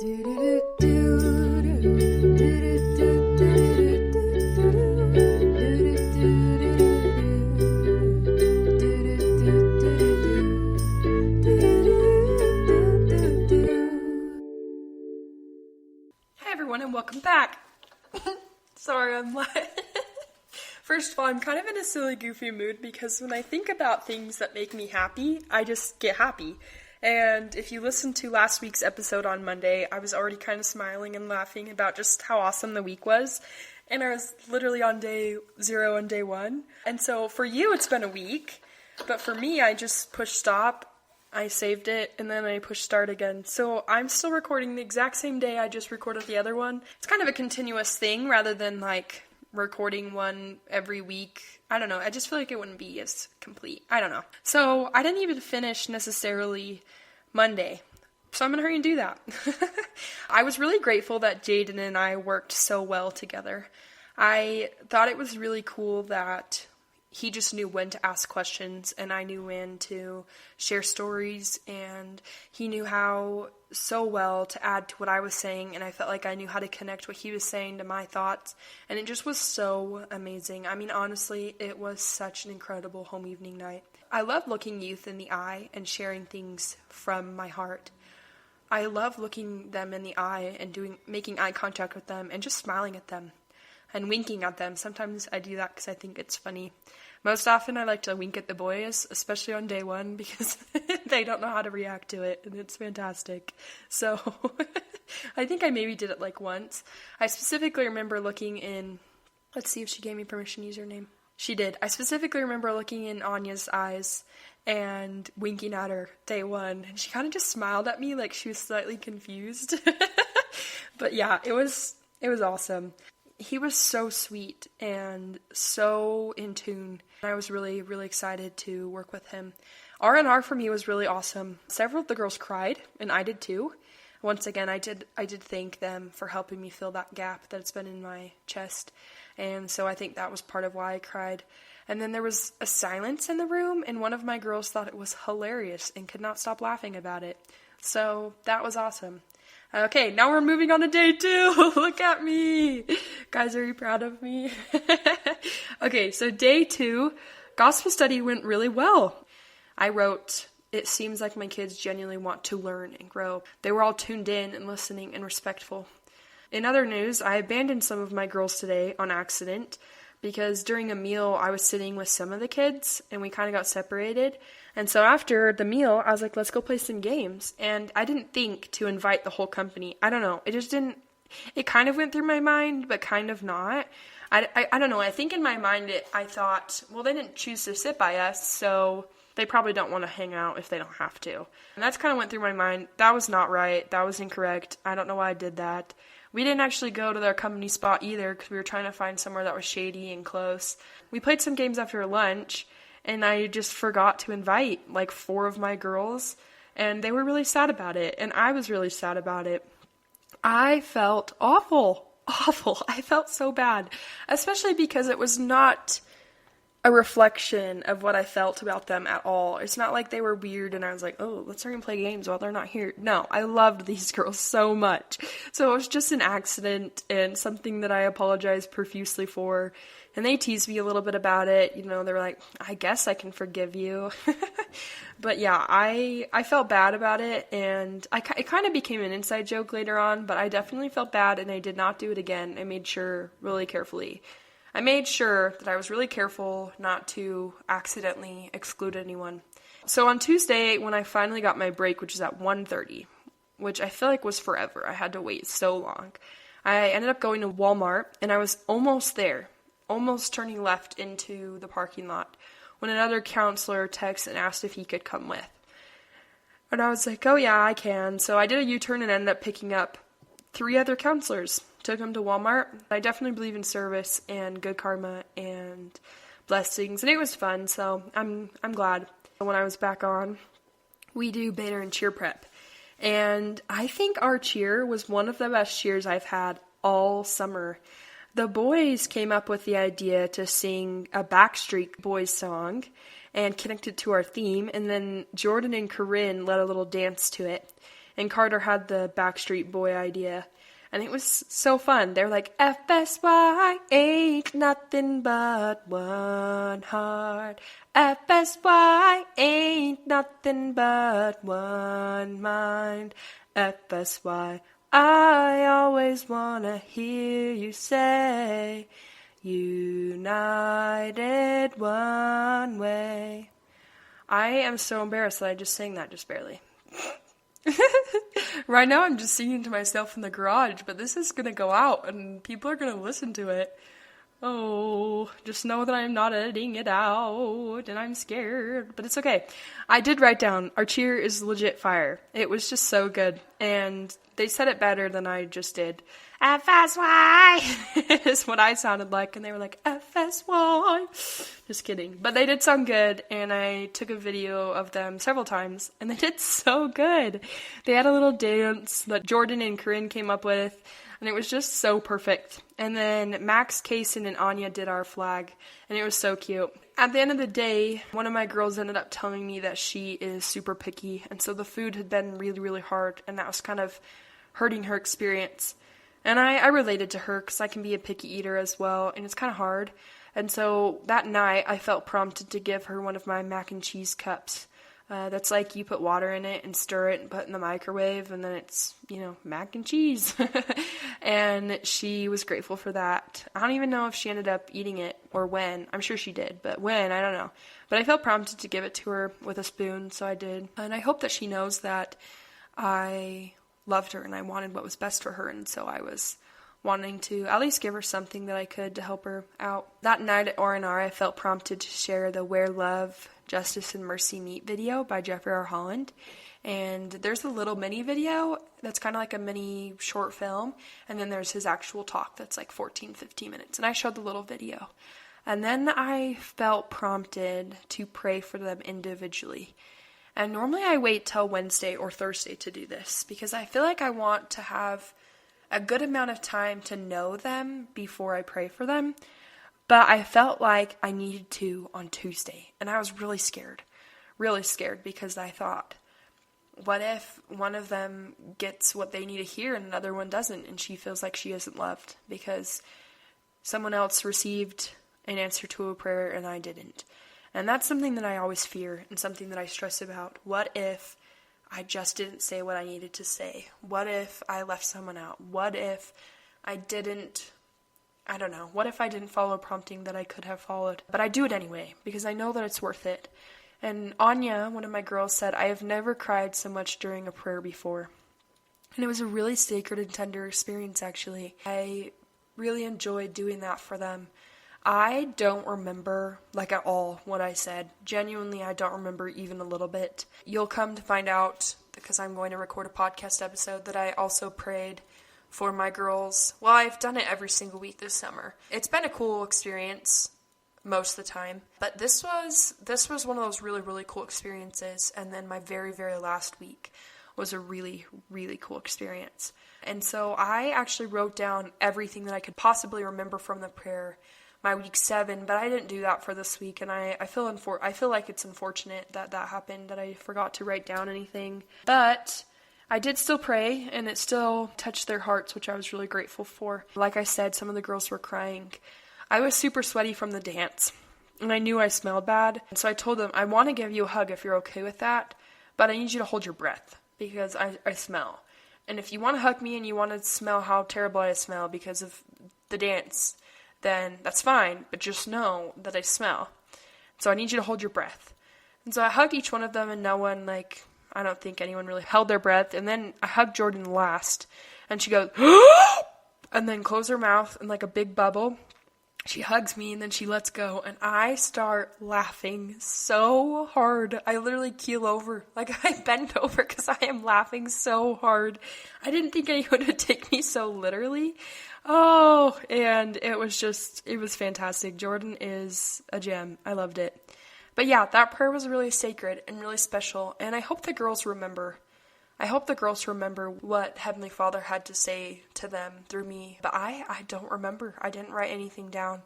Everyone, and welcome back. Sorry, I'm like... First of all, I'm kind of in a silly, goofy mood because when I think about things that make me happy, I just get happy. And if you listened to last week's episode on Monday, I was already kind of smiling and laughing about just how awesome the week was. And I was literally on day 0 and day 1. And so for you, it's been a week. But for me, I just pushed stop. I saved it, and then I pushed start again. So I'm still recording the exact same day I just recorded the other one. It's kind of a continuous thing rather than like recording one every week. I don't know. I just feel like it wouldn't be as complete. I don't know. So I didn't even finish necessarily Monday. So I'm going to hurry and do that. I was really grateful that Jaden and I worked so well together. I thought it was really cool that he just knew when to ask questions, and I knew when to share stories, and he knew how so well to add to what I was saying, and I felt like I knew how to connect what he was saying to my thoughts, and it just was so amazing. I mean, honestly, it was such an incredible home evening night. I love looking youth in the eye and sharing things from my heart. I love looking them in the eye and making eye contact with them and just smiling at them and winking at them. Sometimes I do that because I think it's funny. Most often I like to wink at the boys, especially on day 1, because they don't know how to react to it, and it's fantastic. So I think I maybe did it like once. I specifically remember looking in, let's see if she gave me permission to use her name. She did. I specifically remember looking in Anya's eyes and winking at her day 1, and she kind of just smiled at me like she was slightly confused. But yeah, it was awesome. He was so sweet and so in tune. I was really, really excited to work with him. R&R for me was really awesome. Several of the girls cried, and I did too. Once again, I did thank them for helping me fill that gap that's been in my chest. And so I think that was part of why I cried. And then there was a silence in the room, and one of my girls thought it was hilarious and could not stop laughing about it. So that was awesome. Okay, now we're moving on to day 2. Look at me. Guys, are you proud of me? Okay, so day 2, gospel study went really well. I wrote, "It seems like my kids genuinely want to learn and grow." They were all tuned in and listening and respectful. In other news, I abandoned some of my girls today on accident because during a meal, I was sitting with some of the kids and we kind of got separated. And so after the meal, I was like, let's go play some games. And I didn't think to invite the whole company. I don't know. It just didn't, it kind of went through my mind, but kind of not. I don't know. I think in my mind, I thought, well, they didn't choose to sit by us, so they probably don't want to hang out if they don't have to. And that's kind of went through my mind. That was not right. That was incorrect. I don't know why I did that. We didn't actually go to their company spot either because we were trying to find somewhere that was shady and close. We played some games after lunch, and I just forgot to invite like 4 of my girls, and they were really sad about it, and I was really sad about it. I felt awful. I felt so bad, especially because it was not a reflection of what I felt about them at all. It's not like they were weird and I was like, oh, let's hurry and play games while they're not here. No, I loved these girls so much. So it was just an accident and something that I apologize profusely for. And they teased me a little bit about it. You know, they were like, I guess I can forgive you. But yeah, I felt bad about it, and it kind of became an inside joke later on, but I definitely felt bad, and I did not do it again. I made sure really carefully. I made sure that I was really careful not to accidentally exclude anyone. So on Tuesday, when I finally got my break, which is at 1:30, which I feel like was forever. I had to wait so long. I ended up going to Walmart, and I was almost there, almost turning left into the parking lot, when another counselor texted and asked if he could come with. And I was like, oh yeah, I can. So I did a U-turn and ended up picking up 3 other counselors. Took them to Walmart. I definitely believe in service and good karma and blessings, and it was fun, so I'm glad. When I was back on, we do banner and cheer prep. And I think our cheer was one of the best cheers I've had all summer. The boys came up with the idea to sing a Backstreet Boys song and connect it to our theme, and then Jordan and Corinne led a little dance to it. and Carter had the Backstreet Boy idea. And it was so fun. They're like, FSY ain't nothing but one heart. FSY ain't nothing but one mind. FSY, I always wanna hear you say, united one way. I am so embarrassed that I just sang that just barely. Right now I'm just singing to myself in the garage, but this is gonna go out and people are gonna listen to it. Oh, just know that I'm not editing it out and I'm scared, but it's okay. I did write down, our cheer is legit fire. It was just so good, and they said it better than I just did. FSY is what I sounded like, and they were like, FSY. Just kidding. But they did sound good, and I took a video of them several times, and they did so good. They had a little dance that Jordan and Corinne came up with, and it was just so perfect. And then Max, Kaysen, and Anya did our flag, and it was so cute. At the end of the day, one of my girls ended up telling me that she is super picky, and so the food had been really, really hard, and that was kind of hurting her experience. And I related to her because I can be a picky eater as well, and it's kind of hard. And so that night, I felt prompted to give her one of my mac and cheese cups. That's like you put water in it and stir it and put it in the microwave, and then it's, mac and cheese. And she was grateful for that. I don't even know if she ended up eating it or when. I'm sure she did, but when, I don't know. But I felt prompted to give it to her with a spoon, so I did. And I hope that she knows that I loved her and I wanted what was best for her, and so I was wanting to at least give her something that I could to help her out. That night at R&R, I felt prompted to share the Where Love, Justice, and Mercy Meet video by Jeffrey R. Holland. And there's a little mini video that's kind of like a mini short film, and then there's his actual talk that's like 15 minutes, and I showed the little video. And then I felt prompted to pray for them individually. And normally I wait till Wednesday or Thursday to do this because I feel like I want to have a good amount of time to know them before I pray for them. But I felt like I needed to on Tuesday, and I was really scared because I thought, what if one of them gets what they need to hear and another one doesn't, and she feels like she isn't loved because someone else received an answer to a prayer and I didn't. And that's something that I always fear and something that I stress about. What if I just didn't say what I needed to say? What if I left someone out? What if I didn't, what if I didn't follow a prompting that I could have followed? But I do it anyway because I know that it's worth it. And Anya, one of my girls, said, I have never cried so much during a prayer before. And it was a really sacred and tender experience, actually. I really enjoyed doing that for them. I don't remember, at all, what I said. Genuinely, I don't remember even a little bit. You'll come to find out, because I'm going to record a podcast episode, that I also prayed for my girls. Well, I've done it every single week this summer. It's been a cool experience most of the time. But this was one of those really, really cool experiences. And then my very, very last week was a really, really cool experience. And so I actually wrote down everything that I could possibly remember from the prayer my week 7, but I didn't do that for this week, and I feel like it's unfortunate that happened, that I forgot to write down anything. But I did still pray, and it still touched their hearts, which I was really grateful for. Like I said, some of the girls were crying. I was super sweaty from the dance, and I knew I smelled bad, and so I told them, I want to give you a hug if you're okay with that, but I need you to hold your breath, because I smell. And if you want to hug me and you want to smell how terrible I smell because of the dance, then that's fine, but just know that I smell. So I need you to hold your breath. And so I hugged each one of them, and no one, I don't think anyone really held their breath. And then I hugged Jordan last, and she goes, and then closed her mouth in a big bubble. She hugs me, and then she lets go, and I start laughing so hard. I literally keel over. I bend over because I am laughing so hard. I didn't think anyone would take me so literally. Oh, and it was fantastic. Jordan is a gem. I loved it. But yeah, that prayer was really sacred and really special, and I hope the girls remember. I hope the girls remember what Heavenly Father had to say to them through me. But I don't remember. I didn't write anything down.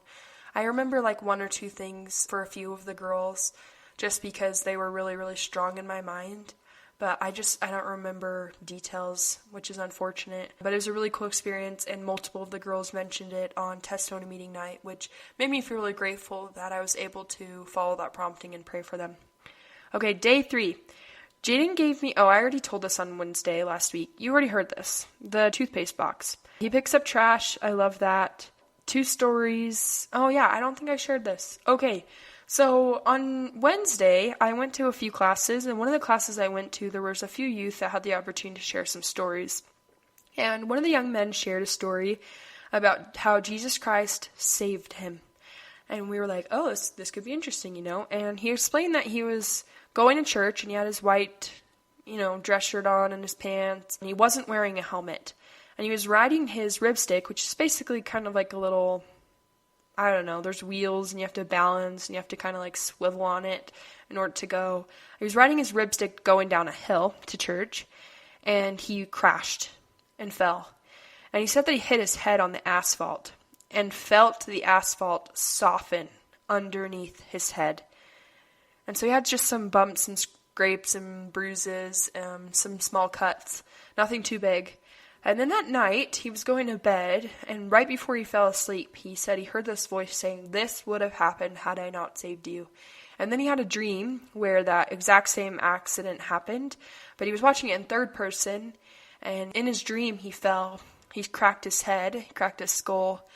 I remember 1 or 2 things for a few of the girls just because they were really, really strong in my mind. but I don't remember details, which is unfortunate. But it was a really cool experience, and multiple of the girls mentioned it on testimony meeting night, which made me feel really grateful that I was able to follow that prompting and pray for them. Okay, day 3. Jaden gave me, I already told this on Wednesday last week. You already heard this. The toothpaste box. He picks up trash. I love that. 2 stories. Oh yeah, I don't think I shared this. Okay, so on Wednesday, I went to a few classes, and one of the classes I went to, there was a few youth that had the opportunity to share some stories. And one of the young men shared a story about how Jesus Christ saved him. And we were like, oh, this could be interesting, And he explained that he was going to church, and he had his white, dress shirt on and his pants, and he wasn't wearing a helmet. And he was riding his ribstick, which is basically kind of like a little, I don't know, there's wheels, and you have to balance, and you have to kind of like swivel on it in order to go. He was riding his ribstick going down a hill to church, and he crashed and fell. And he said that he hit his head on the asphalt and felt the asphalt soften underneath his head. And so he had just some bumps and scrapes and bruises, some small cuts, nothing too big. And then that night, he was going to bed, and right before he fell asleep, he said he heard this voice saying, "This would have happened had I not saved you." And then he had a dream where that exact same accident happened, but he was watching it in third person, and in his dream, he fell. He cracked his head, he cracked his skull,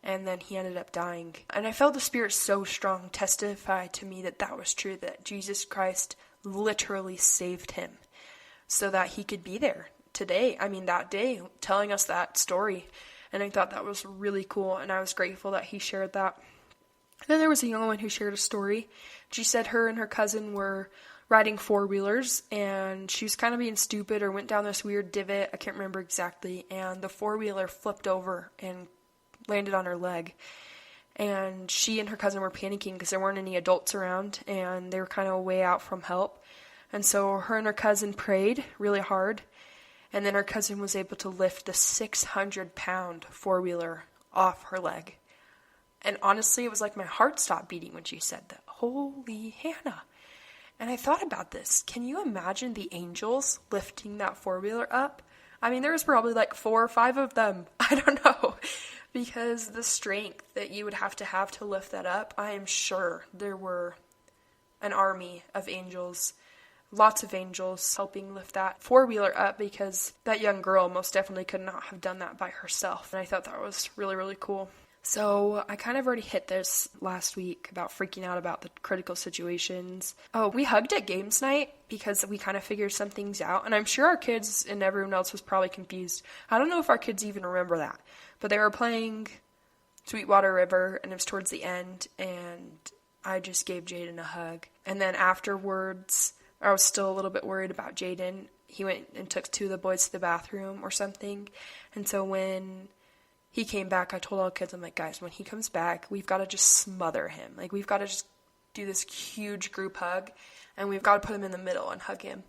and then he ended up dying. And I felt the Spirit so strong testify to me that was true, that Jesus Christ literally saved him so that he could be there that day, telling us that story. And I thought that was really cool, and I was grateful that he shared that. Then there was a young woman who shared a story. She said her and her cousin were riding 4-wheelers, and she was kind of being stupid or went down this weird divot, I can't remember exactly, and the 4-wheeler flipped over and landed on her leg. And she and her cousin were panicking because there weren't any adults around, and they were kind of way out from help. And so her and her cousin prayed really hard, and then her cousin was able to lift the 600-pound 4-wheeler off her leg. And honestly, it was like my heart stopped beating when she said that. Holy Hannah. And I thought about this. Can you imagine the angels lifting that 4-wheeler up? I mean, there was probably like 4 or 5 of them. I don't know. Because the strength that you would have to lift that up, I am sure there were an army of angels, lots of angels helping lift that 4-wheeler up, because that young girl most definitely could not have done that by herself. And I thought that was really, really cool. So I kind of already hit this last week about freaking out about the critical situations. Oh, we hugged at games night because we kind of figured some things out. And I'm sure our kids and everyone else was probably confused. I don't know if our kids even remember that. But they were playing Sweetwater River, and it was towards the end, and I just gave Jaden a hug. And then afterwards, I was still a little bit worried about Jaden. He went and took 2 of the boys to the bathroom or something. And so when he came back, I told all the kids, I'm like, guys, when he comes back, we've got to just smother him. Like, we've got to just do this huge group hug, and we've got to put him in the middle and hug him.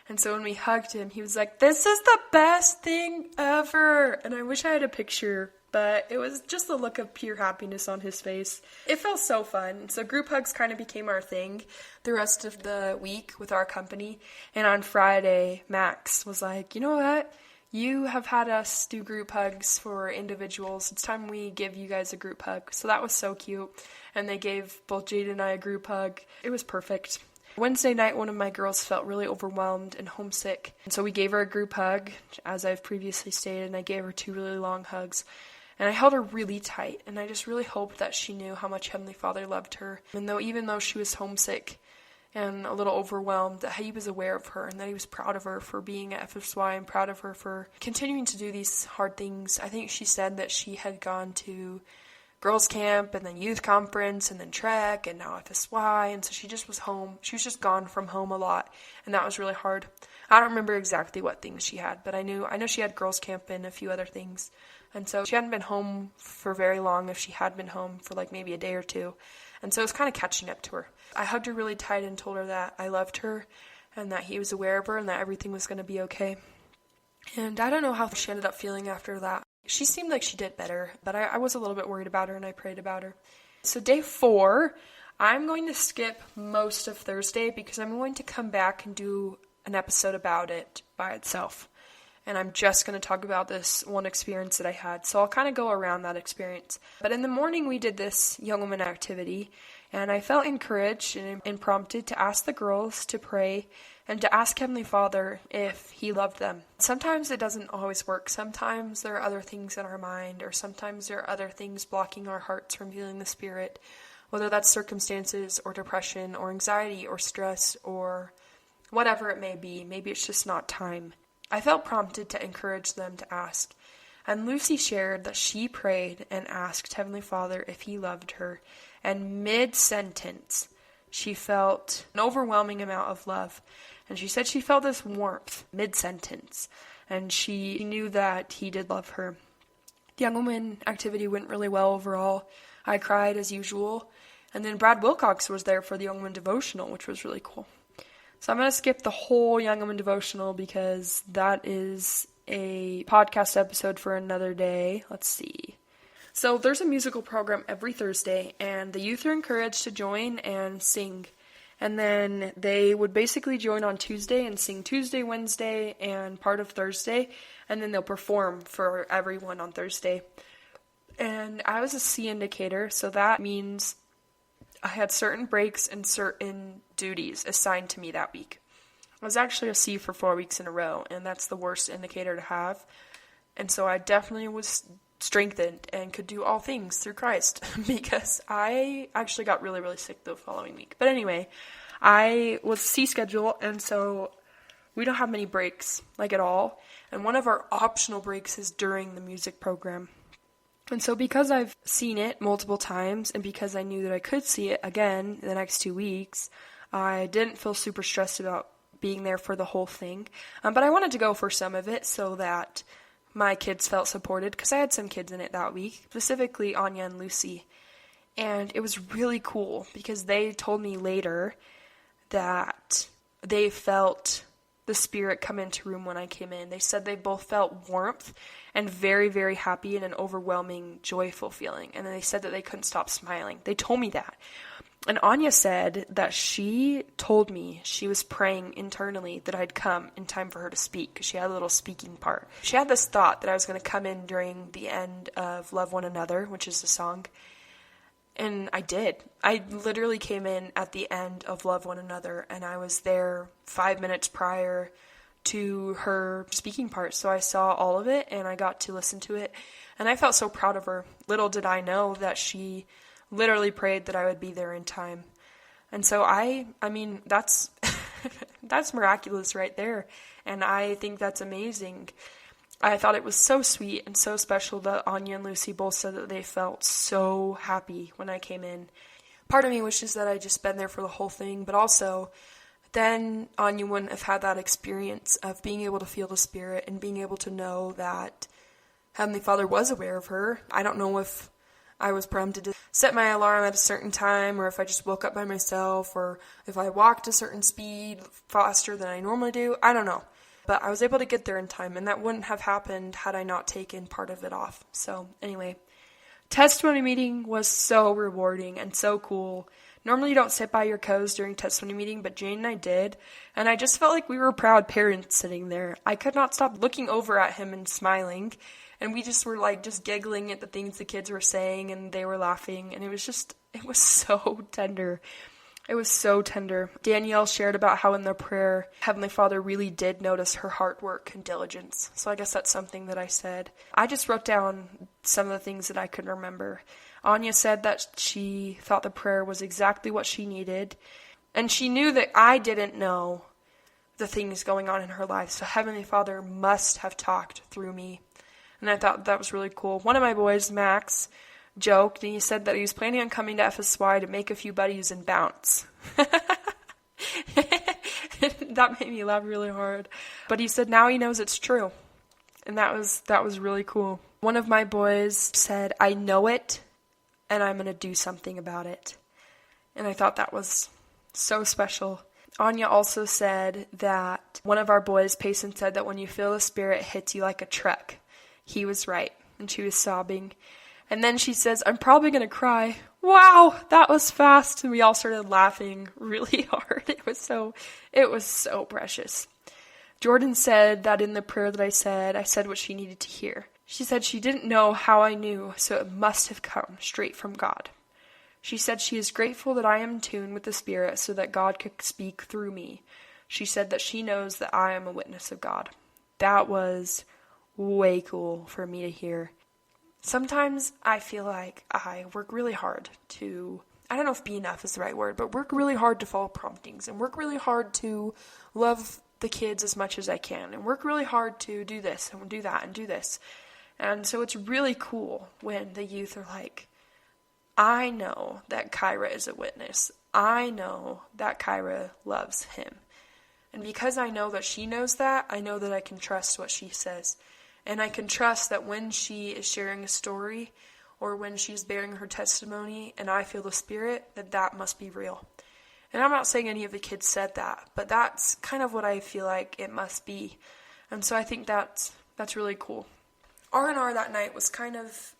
And so when we hugged him, he was like, "This is the best thing ever." And I wish I had a picture, but it was just the look of pure happiness on his face. It felt so fun. So group hugs kind of became our thing the rest of the week with our company. And on Friday, Max was like, "You know what? You have had us do group hugs for individuals. It's time we give you guys a group hug." So that was so cute. And they gave both Jaden and I a group hug. It was perfect. Wednesday night, one of my girls felt really overwhelmed and homesick. And so we gave her a group hug, as I've previously stated, and I gave her 2 really long hugs. And I held her really tight, and I just really hoped that she knew how much Heavenly Father loved her. And even though she was homesick and a little overwhelmed, that he was aware of her and that he was proud of her for being at FSY and proud of her for continuing to do these hard things. I think she said that she had gone to girls camp and then youth conference and then trek and now FSY, and so she just was home. She was just gone from home a lot, and that was really hard. I don't remember exactly what things she had, but I know she had girls camp and a few other things. And so she hadn't been home for very long, if she had been home for like maybe a day or 2. And so it was kind of catching up to her. I hugged her really tight and told her that I loved her and that he was aware of her and that everything was going to be okay. And I don't know how she ended up feeling after that. She seemed like she did better, but I was a little bit worried about her, and I prayed about her. So day 4, I'm going to skip most of Thursday because I'm going to come back and do an episode about it by itself. And I'm just going to talk about this one experience that I had. So I'll kind of go around that experience. But in the morning, we did this young woman activity, and I felt encouraged and prompted to ask the girls to pray and to ask Heavenly Father if He loved them. Sometimes it doesn't always work. Sometimes there are other things in our mind, or sometimes there are other things blocking our hearts from feeling the Spirit, whether that's circumstances or depression or anxiety or stress or whatever it may be. Maybe it's just not time. I felt prompted to encourage them to ask, and Lucy shared that she prayed and asked Heavenly Father if He loved her, and mid-sentence, she felt an overwhelming amount of love, and she said she felt this warmth mid-sentence, and she knew that He did love her. The young woman activity went really well overall. I cried as usual, and then Brad Wilcox was there for the young woman devotional, which was really cool. So I'm going to skip the whole Young Woman devotional because that is a podcast episode for another day. Let's see. So there's a musical program every Thursday, and the youth are encouraged to join and sing. And then they would basically join on Tuesday and sing Tuesday, Wednesday, and part of Thursday. And then they'll perform for everyone on Thursday. And I was a C indicator, so that means I had certain breaks and certain duties assigned to me that week. I was actually a C for 4 weeks in a row, and that's the worst indicator to have. And so I definitely was strengthened and could do all things through Christ because I actually got really, really sick the following week. But anyway, I was C schedule, and so we don't have many breaks, like at all. And one of our optional breaks is during the music program. And so because I've seen it multiple times and because I knew that I could see it again the next 2 weeks, I didn't feel super stressed about being there for the whole thing. But I wanted to go for some of it so that my kids felt supported because I had some kids in it that week, specifically Anya and Lucy. And it was really cool because they told me later that they felt the Spirit come into room when I came in. They said they both felt warmth and very, very happy and an overwhelming, joyful feeling. And then they said that they couldn't stop smiling. They told me that. And Anya said that she told me she was praying internally that I'd come in time for her to speak because she had a little speaking part. She had this thought that I was going to come in during the end of Love One Another, which is the song. And I did. I literally came in at the end of Love One Another, and I was there 5 minutes prior to her speaking part. So I saw all of it, and I got to listen to it, and I felt so proud of her. Little did I know that she literally prayed that I would be there in time. And so I mean, that's that's miraculous right there, and I think that's amazing. I thought it was so sweet and so special that Anya and Lucy both said that they felt so happy when I came in. Part of me wishes that I'd just been there for the whole thing, but also then Anya wouldn't have had that experience of being able to feel the Spirit and being able to know that Heavenly Father was aware of her. I don't know if I was prompted to set my alarm at a certain time, or if I just woke up by myself, or if I walked a certain speed faster than I normally do. I don't know. But I was able to get there in time, and that wouldn't have happened had I not taken part of it off. So anyway, testimony meeting was so rewarding and so cool. Normally you don't sit by your co's during testimony meeting, but Jane and I did, and I just felt like we were proud parents sitting there. I could not stop looking over at him and smiling, and we just were just giggling at the things the kids were saying, and they were laughing, and it was so tender. It was so tender. Danielle shared about how in their prayer, Heavenly Father really did notice her hard work and diligence. So I guess that's something that I said. I just wrote down some of the things that I could remember. Anya said that she thought the prayer was exactly what she needed. And she knew that I didn't know the things going on in her life. So Heavenly Father must have talked through me. And I thought that was really cool. One of my boys, Max, joked, and he said that he was planning on coming to FSY to make a few buddies and bounce. That made me laugh really hard. But he said now he knows it's true. And that was really cool. One of my boys said, I know it, and I'm going to do something about it. And I thought that was so special. Anya also said that one of our boys, Payson, said that when you feel the Spirit hits you like a truck. He was right. And she was sobbing. And then she says, I'm probably going to cry. Wow, that was fast. And we all started laughing really hard. It was so precious. Jordan said that in the prayer that I said what she needed to hear. She said she didn't know how I knew, so it must have come straight from God. She said she is grateful that I am in tune with the Spirit so that God could speak through me. She said that she knows that I am a witness of God. That was way cool for me to hear. Sometimes I feel like I work really hard to, I don't know if be enough is the right word, but work really hard to follow promptings and work really hard to love the kids as much as I can and work really hard to do this and do that and do this. And so it's really cool when the youth are like, I know that Kyra is a witness. I know that Kyra loves him. And because I know that she knows that, I know that I can trust what she says. And I can trust that when she is sharing a story or when she's bearing her testimony and I feel the Spirit, that must be real. And I'm not saying any of the kids said that, but that's kind of what I feel like it must be. And so I think that's really cool. R&R that night was kind of,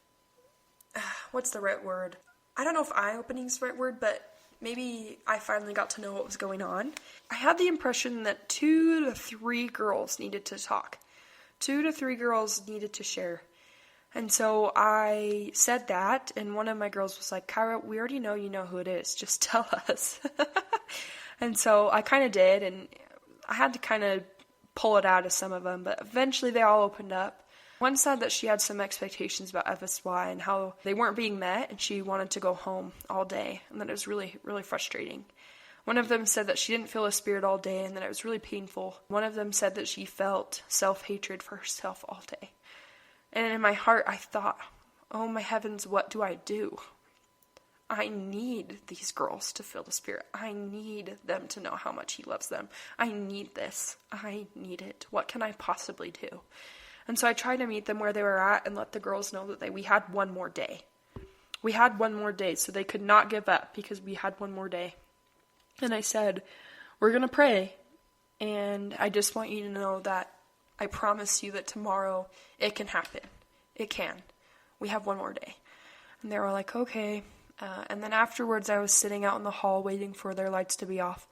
what's the right word? I don't know if eye-opening is the right word, but maybe I finally got to know what was going on. I had the impression that 2 to 3 girls needed to talk. 2 to 3 girls needed to share. And so I said that, and one of my girls was like, Kyra, we already know you know who it is. Just tell us. And so I kind of did, and I had to kind of pull it out of some of them, but eventually they all opened up. One said that she had some expectations about FSY and how they weren't being met, and she wanted to go home all day, and that it was really, really frustrating. One of them said that she didn't feel a Spirit all day, and that it was really painful. One of them said that she felt self-hatred for herself all day. And in my heart, I thought, oh my heavens, what do I do? I need these girls to feel the Spirit. I need them to know how much He loves them. I need this. I need it. What can I possibly do? And so I tried to meet them where they were at and let the girls know that we had one more day. We had one more day, so they could not give up because we had one more day. And I said, we're going to pray, and I just want you to know that I promise you that tomorrow it can happen. It can. We have one more day. And they were like, okay. And then afterwards I was sitting out in the hall waiting for their lights to be off.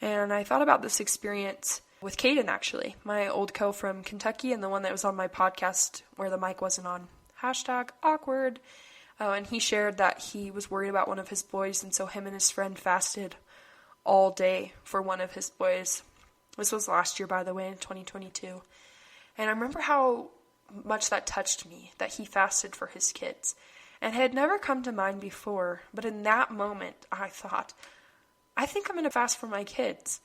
And I thought about this experience with Caden, actually, my old co from Kentucky and the one that was on my podcast where the mic wasn't on. #awkward. And he shared that he was worried about one of his boys, and so him and his friend fasted all day for one of his boys. This was last year, by the way, in 2022. And I remember how much that touched me, that he fasted for his kids. And it had never come to mind before, but in that moment, I thought, I think I'm going to fast for my kids.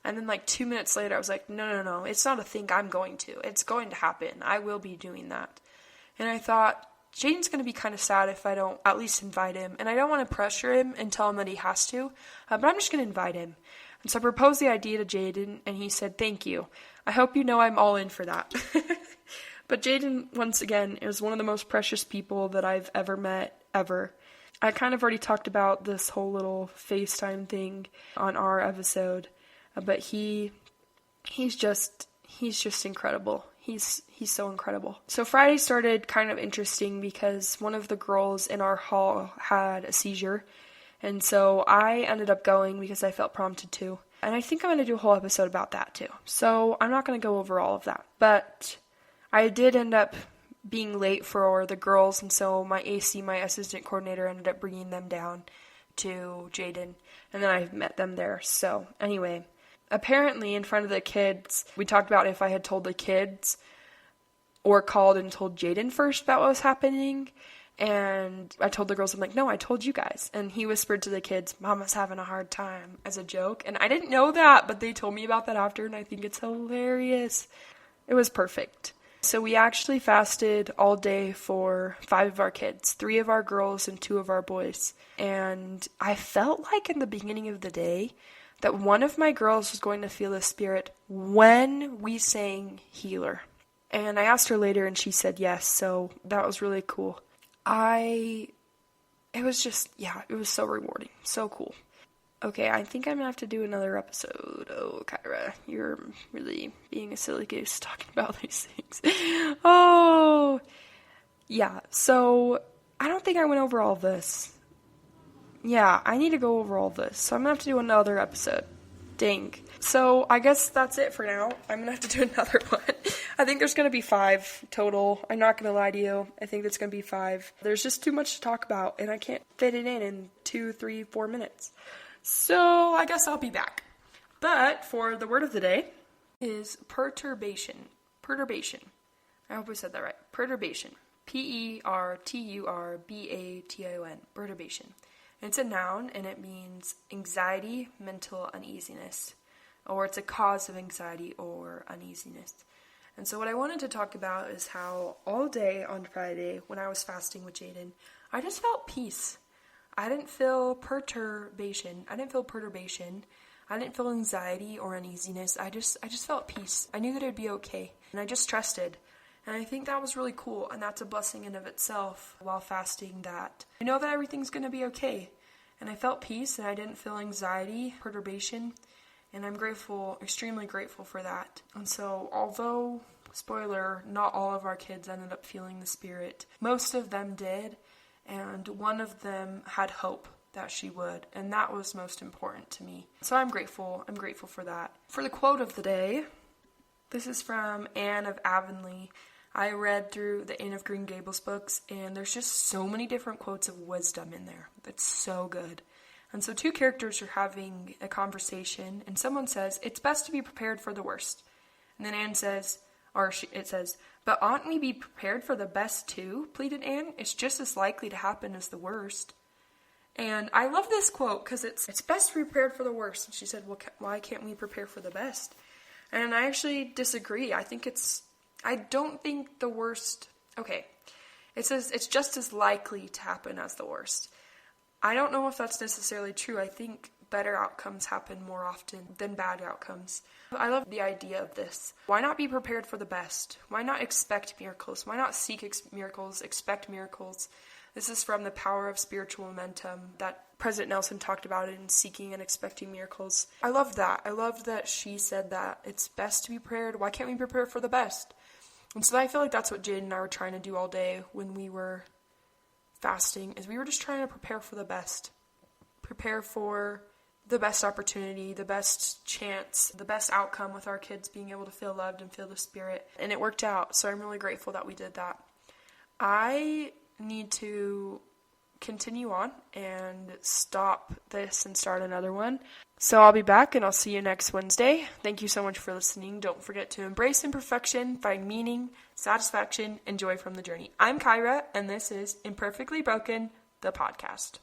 And then 2 minutes later, I was like, no, it's not a thing I'm going to. It's going to happen. I will be doing that. And I thought, Jaden's going to be kind of sad if I don't at least invite him. And I don't want to pressure him and tell him that he has to, but I'm just going to invite him. And so I proposed the idea to Jaden, and he said, thank you. I hope you know I'm all in for that. But Jaden, once again, is one of the most precious people that I've ever met, ever. I kind of already talked about this whole little FaceTime thing on our episode, but he's just incredible. He's so incredible. So Friday started kind of interesting because one of the girls in our hall had a seizure, and so I ended up going because I felt prompted to. And I think I'm going to do a whole episode about that too. So I'm not going to go over all of that. But I did end up being late for the girls, and so my AC, my assistant coordinator, ended up bringing them down to Jaden, and then I met them there. So anyway, apparently in front of the kids, we talked about if I had told the kids or called and told Jaden first about what was happening. And I told the girls, I'm like, no, I told you guys. And he whispered to the kids, Mama's having a hard time, as a joke. And I didn't know that, but they told me about that after, and I think it's hilarious. It was perfect. So we actually fasted all day for 5 of our kids, 3 of our girls and 2 of our boys. And I felt like in the beginning of the day that one of my girls was going to feel the Spirit when we sang Healer. And I asked her later, and she said yes, so that was really cool. It was so rewarding, so cool. Okay, I think I'm gonna have to do another episode. Oh, Kyra, you're really being a silly goose talking about these things. Oh, yeah, so I don't think I went over all this. Yeah, I need to go over all this, so I'm gonna have to do another episode. Dang. So I guess that's it for now. I'm going to have to do another one. I think there's going to be 5 total. I'm not going to lie to you. I think it's going to be 5. There's just too much to talk about, and I can't fit it in 2, 3, 4 minutes. So I guess I'll be back. But for the word of the day is perturbation. Perturbation. I hope I said that right. Perturbation. Perturbation. Perturbation. It's a noun, and it means anxiety, mental uneasiness, or it's a cause of anxiety or uneasiness. And so what I wanted to talk about is how all day on Friday, when I was fasting with Jaden, I just felt peace. I didn't feel perturbation. I didn't feel anxiety or uneasiness. I just felt peace. I knew that it'd be okay, and I just trusted. And I think that was really cool, and that's a blessing in of itself while fasting, that I know that everything's going to be okay. And I felt peace, and I didn't feel anxiety, perturbation, and I'm grateful, extremely grateful for that. And so, although, spoiler, not all of our kids ended up feeling the Spirit, most of them did, and one of them had hope that she would, and that was most important to me. So I'm grateful for that. For the quote of the day, this is from Anne of Avonlea. I read through the Anne of Green Gables books, and there's just so many different quotes of wisdom in there. It's so good. And so 2 characters are having a conversation, and someone says, "It's best to be prepared for the worst." And then Anne says, it says, "But oughtn't we be prepared for the best too?" pleaded Anne. "It's just as likely to happen as the worst." And I love this quote because it's best to be prepared for the worst. And she said, "Well, why can't we prepare for the best?" And I actually disagree. I don't think the worst, okay, it says it's just as likely to happen as the worst. I don't know if that's necessarily true. I think better outcomes happen more often than bad outcomes. I love the idea of this. Why not be prepared for the best? Why not expect miracles? Why not seek miracles, expect miracles? This is from The Power of Spiritual Momentum that President Nelson talked about in Seeking and Expecting Miracles. I love that. I love that she said that it's best to be prepared. Why can't we prepare for the best? And so I feel like that's what Jaden and I were trying to do all day when we were fasting, is we were just trying to prepare for the best. Prepare for the best opportunity, the best chance, the best outcome with our kids being able to feel loved and feel the Spirit. And it worked out, so I'm really grateful that we did that. I need to continue on and stop this and start another one. So I'll be back, and I'll see you next Wednesday. Thank you so much for listening. Don't forget to embrace imperfection, find meaning, satisfaction, and joy from the journey. I'm Kyra, and this is Imperfectly Broken, the podcast.